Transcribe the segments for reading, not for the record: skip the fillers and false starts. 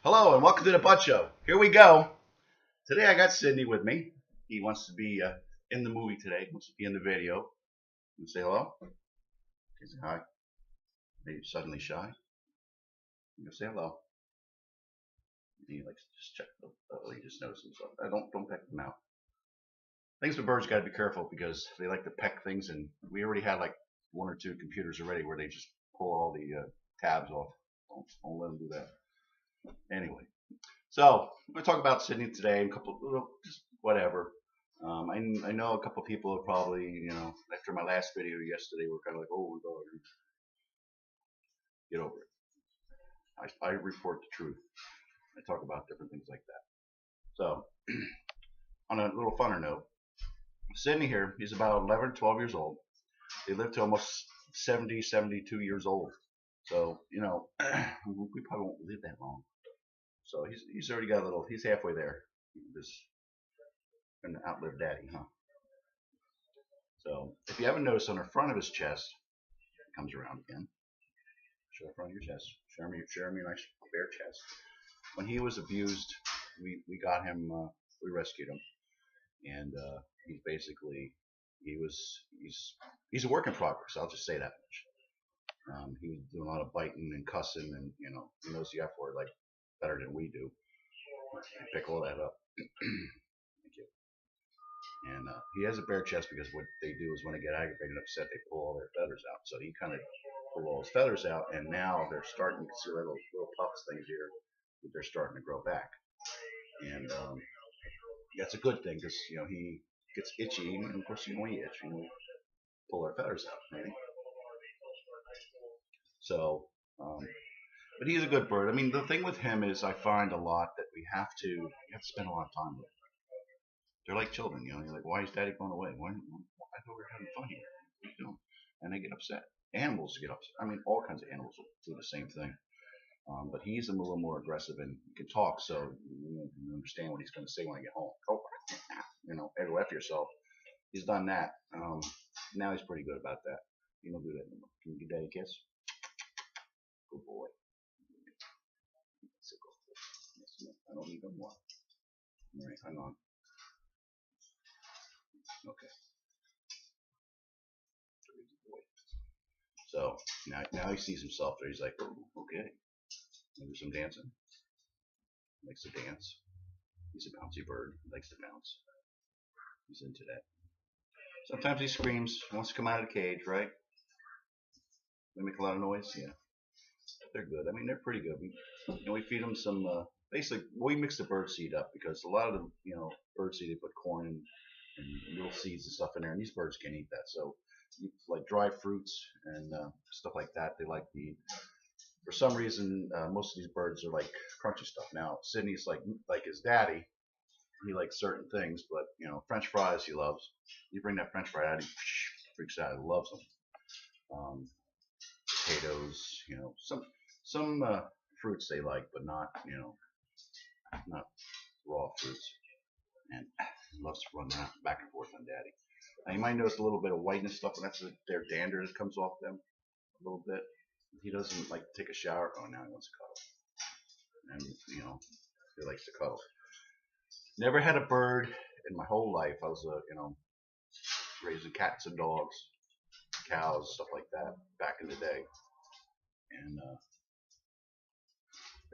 Hello and welcome to the Budshow. Here we go. Today I got Sidney with me. He wants to be in the movie today. He wants to be in the video. You say hello? You say hi. Are you suddenly shy? You say hello. He likes to just check. He just noticed himself. Don't peck them out. Things with birds got to be careful because they like to peck things, and we already had like one or two computers already where they just pull all the tabs off. Don't let them do that. Anyway, so I'm going to talk about Sidney today. A couple, just whatever. I know a couple people are probably, after my last video yesterday, were kind of like, oh my God, get over it. I report the truth. I talk about different things like that. So, on a little funner note, Sidney here, he's about 11, 12 years old. They live to almost 70, 72 years old. So, we probably won't live that long. So he's already got a little. He's halfway there. Just gonna outlive Daddy, huh? So if you haven't noticed, on the front of his chest, it comes around again. Show the front of your chest. Show me a nice bare chest. When he was abused, we got him. We rescued him, and he's basically he's a work in progress. I'll just say that much. He was doing a lot of biting and cussing, and he knows the F word like better than we do. Pick all that up. Thank you. And he has a bare chest because what they do is when they get aggravated and upset, they pull all their feathers out. So he kind of pulled all his feathers out, and now they're starting to see little puffs things here. They're starting to grow back, and that's a good thing because he gets itchy, and of course when you itch, pull our feathers out, right? So. But he's a good bird. I mean, the thing with him is I find a lot that we have to spend a lot of time with. They're like children, You're like, why is Daddy going away? I thought we were having fun here. What are you doing? And they get upset. Animals get upset. I mean, all kinds of animals will do the same thing. But he's a little more aggressive and he can talk, so you understand what he's going to say when I get home. Oh, hey, go after yourself. He's done that. Now he's pretty good about that. He don't do that anymore. Can you give Daddy a kiss? Good boy. I don't need them more. All right, hang on. Okay. So now he sees himself there. He's like, oh, okay. I'll do some dancing. He likes to dance. He's a bouncy bird. He likes to bounce. He's into that. Sometimes he screams. He wants to come out of the cage, right? They make a lot of noise. Yeah. They're good. I mean, they're pretty good. We feed them some. Basically, we mix the bird seed up because a lot of them, bird seed, they put corn and little seeds and stuff in there, and these birds can't eat that. So, like dry fruits and stuff like that, they like to eat. For some reason, most of these birds are like crunchy stuff. Now, Sidney's like his daddy. He likes certain things, but French fries he loves. You bring that French fry out, he freaks out. He loves them. Potatoes, some fruits they like, but not raw fruits. And he loves to run back and forth on Daddy. Now you might notice a little bit of whiteness stuff, and that's their dander that comes off them a little bit. He doesn't like to take a shower. Oh, now he wants to cuddle, and he likes to cuddle. Never had a bird in my whole life. I was raising cats and dogs, cows, stuff like that back in the day, and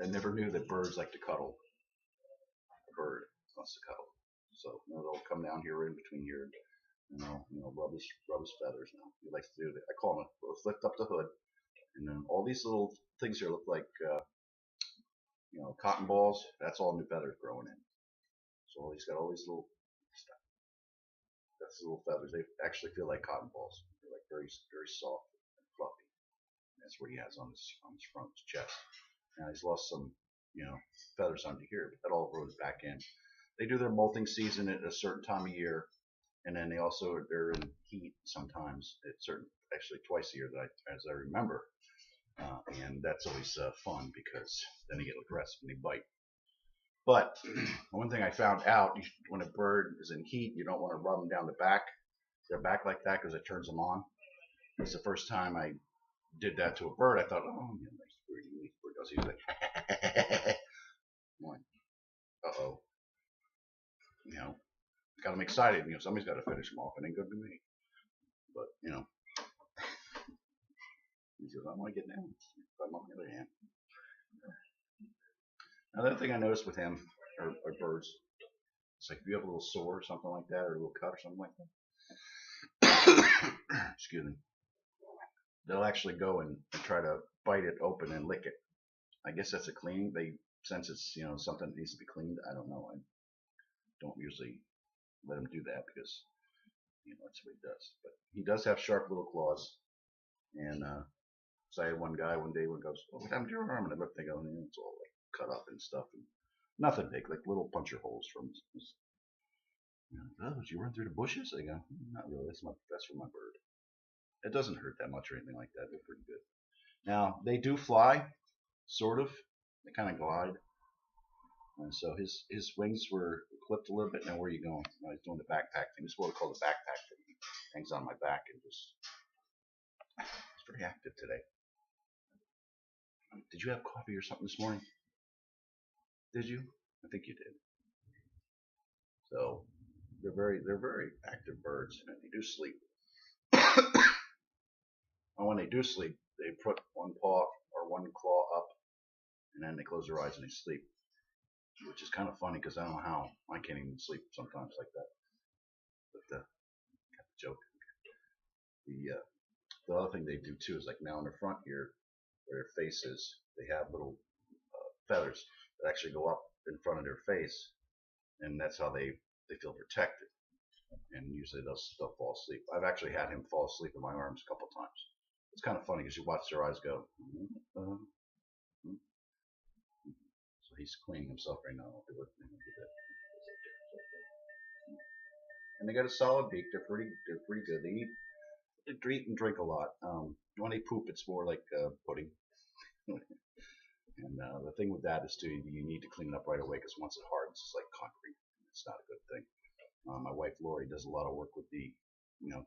I never knew that birds like to cuddle. A bird wants to cuddle, so they'll come down here in between here, and rub his feathers. Now he likes to do that. I call him. Let's lift up the hood, and then all these little things here look like cotton balls. That's all new feathers growing in. So he's got all these little stuff. That's little feathers. They actually feel like cotton balls. They're like very very soft and fluffy. And that's what he has on his front, his chest. Now he's lost some, feathers under here, but that all grows back in. They do their molting season at a certain time of year, and then they're in heat sometimes at actually twice a year as I remember, and that's always fun because then they get aggressive and they bite. But one thing I found out, when a bird is in heat, you don't want to rub them down their back like that because it turns them on. It's the first time I did that to a bird. I thought, oh, nice bird, nice bird. He was like, got them excited. Somebody's got to finish them off. It ain't good to me. But he says, I want to get down. But on the other hand, another thing I noticed with him or birds, it's like if you have a little sore or something like that, or a little cut or something like that. Excuse me. They'll actually go and try to bite it open and lick it. I guess that's a cleaning. They since it's something that needs to be cleaned. I don't know. I don't usually let him do that because that's what he does. But he does have sharp little claws. And so I had one guy one day when goes, "Oh, what happened to your arm?" And I looked, they go, it's all like cut up and stuff, and nothing big, like little puncture holes from. Oh, did you run through the bushes? I go, not really. That's for my bird. It doesn't hurt that much or anything like that. They're pretty good. Now they do fly, sort of. They kind of glide. And so his wings were clipped a little bit. Now where are you going? He's doing the backpack thing. This is what we call the backpack thing. He hangs on my back and just. He's very active today. Did you have coffee or something this morning? Did you? I think you did. So they're very active birds, and they do sleep. And when they do sleep, they put one paw or one claw up, and then they close their eyes and they sleep, which is kind of funny because I don't know how I can't even sleep sometimes like that. But got the joke. The other thing they do too is like now in the front here, where their face is, they have little feathers that actually go up in front of their face, and that's how they feel protected. And usually they'll fall asleep. I've actually had him fall asleep in my arms a couple times. It's kind of funny because you watch their eyes go. So he's cleaning himself right now. And they got a solid beak. They're pretty good. They eat and drink a lot. When they poop, it's more like pudding. And the thing with that is too, you need to clean it up right away because once it hardens, it's like concrete. It's not a good thing. My wife Lori does a lot of work with the,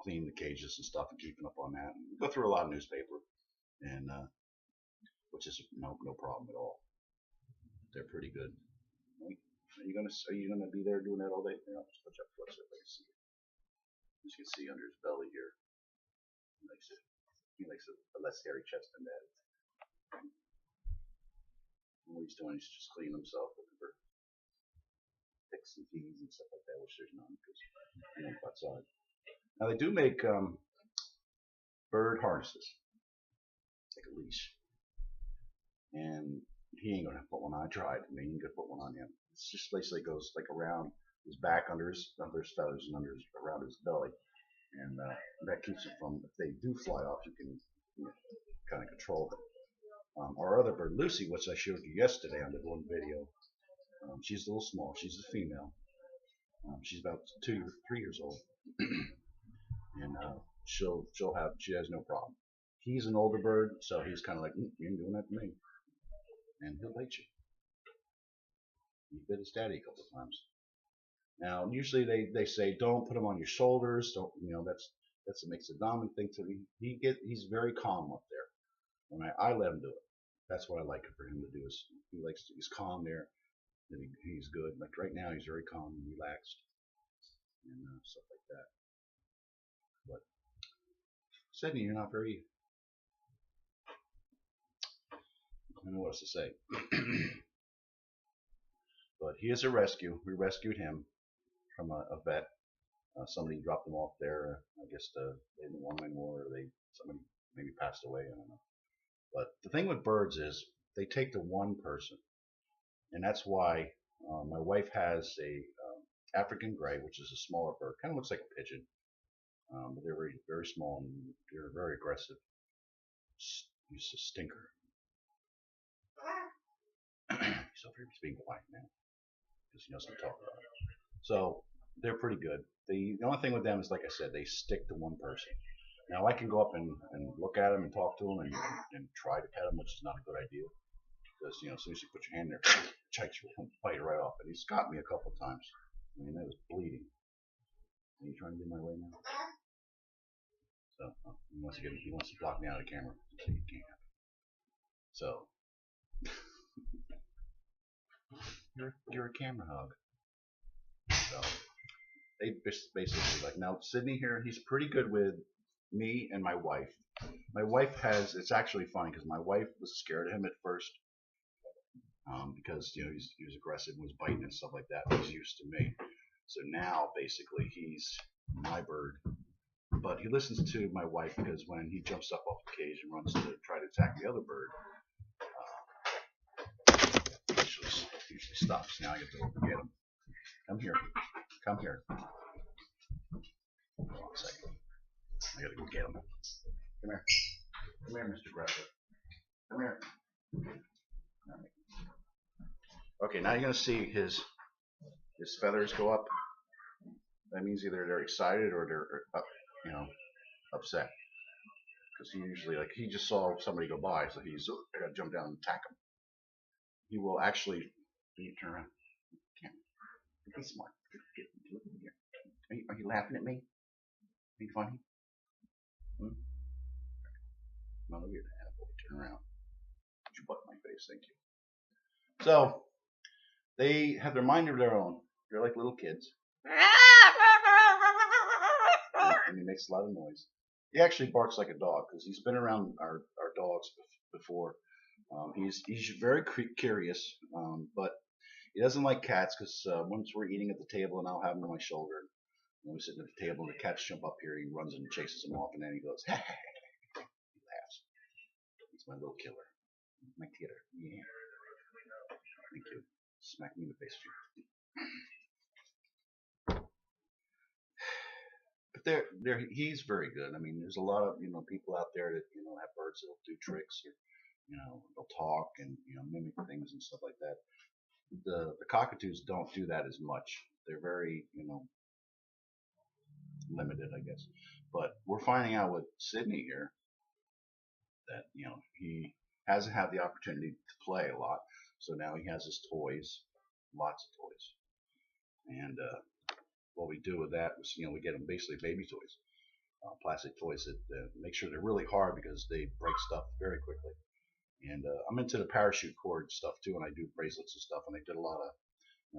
cleaning the cages and stuff and keeping up on that. And we go through a lot of newspaper, and which is no problem at all. They're pretty good. Are you gonna be there doing that all day? I'll just put you up close so everybody can see it. As you can see under his belly here, he likes a less hairy chest than that. And what he's doing is just cleaning himself with the picks and peas and stuff like that, which there's none because you don't go outside. Now they do make bird harnesses, like a leash, and he ain't gonna put one on. I tried. I mean, you can put one on him. It's just basically goes like around his back, under his feathers, and around his belly, and that keeps him from. If they do fly off, you can kind of control them. Our other bird, Lucy, which I showed you yesterday on the one video, she's a little small. She's a female. She's about 3 years old, and she has no problem. He's an older bird, so he's kind of like, you ain't doing that to me, and he'll bite you. He bit his daddy a couple of times. Now, usually they say don't put him on your shoulders. Don't that's what makes a dominant thing to me. He's very calm up there. When I let him do it, that's what I like for him to do. Is he's calm there, and he's good. Like right now, he's very calm and relaxed, and stuff like that. But Sidney, you're not very. I don't know what else to say. But he is a rescue. We rescued him from a vet. Somebody dropped him off there. I guess they didn't want him anymore, or somebody maybe passed away. I don't know. But the thing with birds is they take to one person, and that's why my wife has a African gray, which is a smaller bird. Kind of looks like a pigeon, but they're very very small and they're very aggressive. He's a stinker. He's over here being quiet now because he knows I'm talking about it. So they're pretty good. The only thing with them is, like I said, they stick to one person. Now I can go up and look at him and talk to him and try to pet him, which is not a good idea because as soon as you put your hand there, he'll bite it right off. And he's got me a couple of times. I mean, that was bleeding. Are you trying to get in my way now? So he wants to block me out of the camera, so you can't. So you're a camera hog. So they basically like, now Sidney here, he's pretty good with me and my wife. My wife has, it's actually funny because my wife was scared of him at first, because he was aggressive and was biting and stuff like that. He's used to me, so now basically he's my bird. But he listens to my wife because when he jumps up off the cage and runs to try to attack the other bird, usually stops. Now I get to go get him. Come here. Come here. Hold on a second. I gotta go get him. Come here. Come here, Mr. Grasser. Come here. All right. Okay, now you're gonna see his feathers go up. That means either they're excited or they're upset. Because he usually, like, he just saw somebody go by, so he's gotta jump down and attack him. He will actually turn around. Can't be smart. Look here. Are you laughing at me? Are you funny? Hmm? No, look at that. Boy, turn around. Put your butt in my face, thank you. So they have their mind of their own. They're like little kids. And he makes a lot of noise. He actually barks like a dog because he's been around our dogs before. He's very curious, but he doesn't like cats because once we're eating at the table and I'll have him on my shoulder, and when we're sitting at the table and the cats jump up here, he runs and chases them off, and then he goes, he laughs. He's my little killer, my killer. Yeah. Thank you. Smack me in the face. But he's very good. I mean, there's a lot of people out there that have birds that'll do tricks, or they'll talk and mimic things and stuff like that. The cockatoos don't do that as much. They're very limited, I guess. But we're finding out with Sidney here that he hasn't had the opportunity to play a lot, so now he has his toys, lots of toys, and what we do with that is we get him basically baby toys, plastic toys that make sure they're really hard because they break stuff very quickly. And I'm into the parachute cord stuff too, and I do bracelets and stuff, and they did a lot of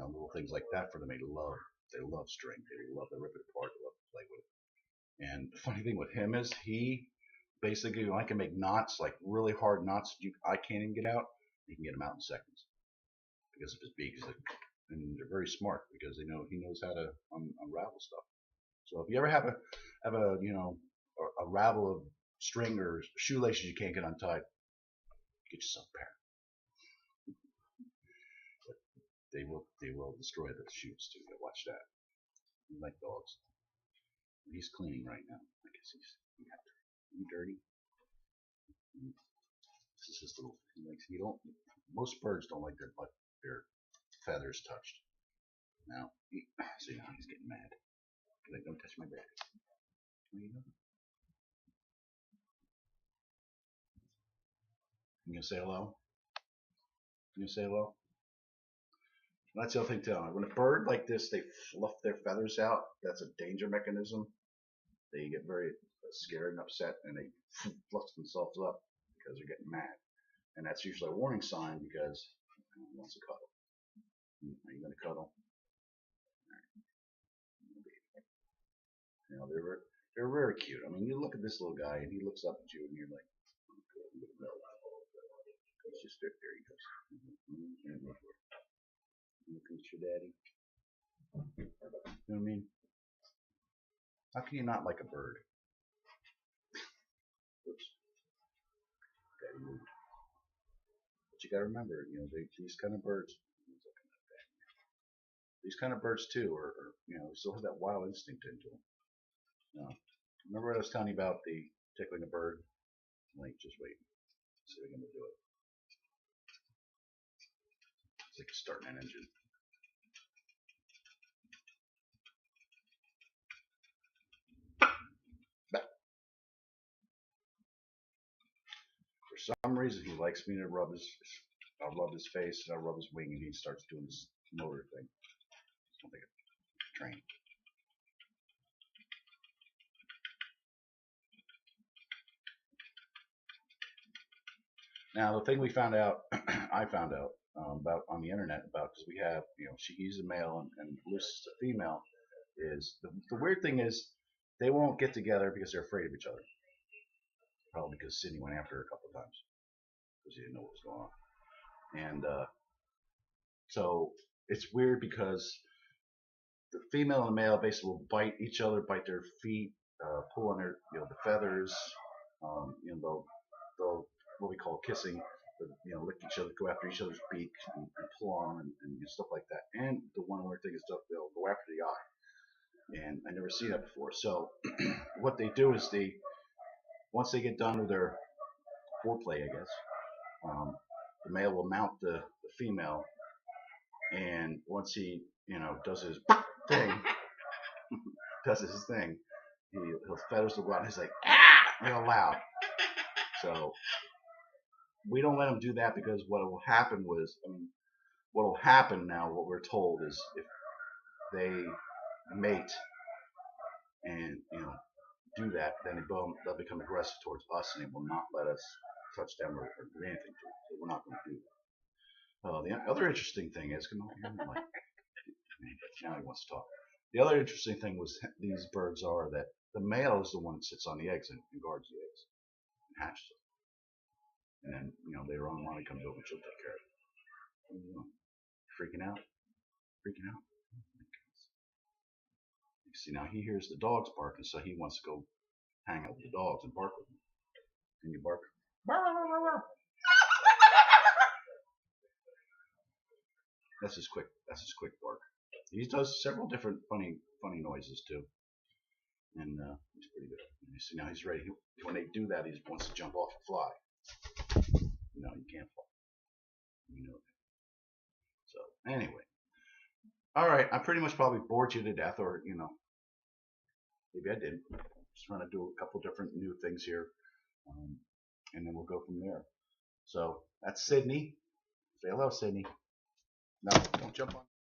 little things like that for them. They love string. They love to rip it apart. They love to play with it. And the funny thing with him is he basically, I can make knots, like really hard knots I can't even get out. He can get them out in seconds because of his beak. And they're very smart because he knows how to unravel stuff. So if you ever have a ravel of string or shoelaces you can't get untied, get yourself a pair. But they will destroy the shoots too. Watch that. You like dogs. He's cleaning right now. I guess he's dirty. This is his little. Most birds don't like their feathers touched. Now, see now he's getting mad. Like, don't touch my bird. You gonna say hello? You gonna say hello? That's the other thing too. When a bird like this, they fluff their feathers out. That's a danger mechanism. They get very scared and upset, and they fluff themselves up because they're getting mad. And that's usually a warning sign because he wants to cuddle. Are you gonna cuddle? They're very cute. I mean, you look at this little guy, and he looks up at you, and you're like, oh, good, it's just there he goes. Look at your daddy. You know what I mean? How can you not like a bird? Oops. Daddy moved. But you gotta remember, these kind of birds, too, are still have that wild instinct into them. Remember what I was telling you about the tickling a bird? Wait, just wait. See if I can do it. It's like starting an engine. Back. For some reason, he likes me to I'll rub his face, and I'll rub his wing, and he starts doing this motor thing. It's like a train. Now, the thing we found out, I found out about on the internet about, because we have, he's a male and Lucy's a female. is the weird thing is they won't get together because they're afraid of each other. Probably because Sidney went after her a couple of times because he didn't know what was going on. And so it's weird because the female and the male basically will bite each other, bite their feet, pull on their, the feathers. They'll what we call kissing, lick each other, go after each other's beak and pull on them and stuff like that. And the one weird thing is they'll go after the eye. And I never seen that before. So what they do is once they get done with their foreplay, I guess, the male will mount the female, and once he does his thing, his feathers will go out, and he's like real loud. So we don't let him do that because what will happen now, what we're told is if they mate and do that, then they'll become aggressive towards us, and they will not let us touch them or do anything to them. So we're not going to do that. The other interesting thing is, now he wants to talk. The other interesting thing was these birds are that the male is the one that sits on the eggs and guards the eggs and hatches them. And then, later on, Mommy comes over and she'll take care of it. What are you doing? Freaking out? Freaking out? You see, now he hears the dogs barking, so he wants to go hang out with the dogs and bark with them. Can you bark? That's his quick bark. He does several different funny noises too, and he's pretty good. You see, now he's ready. When they do that, he wants to jump off and fly. You can't fly. So anyway, all right. I pretty much probably bored you to death, or maybe I did. Just trying to do a couple different new things here, and then we'll go from there. So that's Sidney. Say hello, Sidney. No, don't jump on.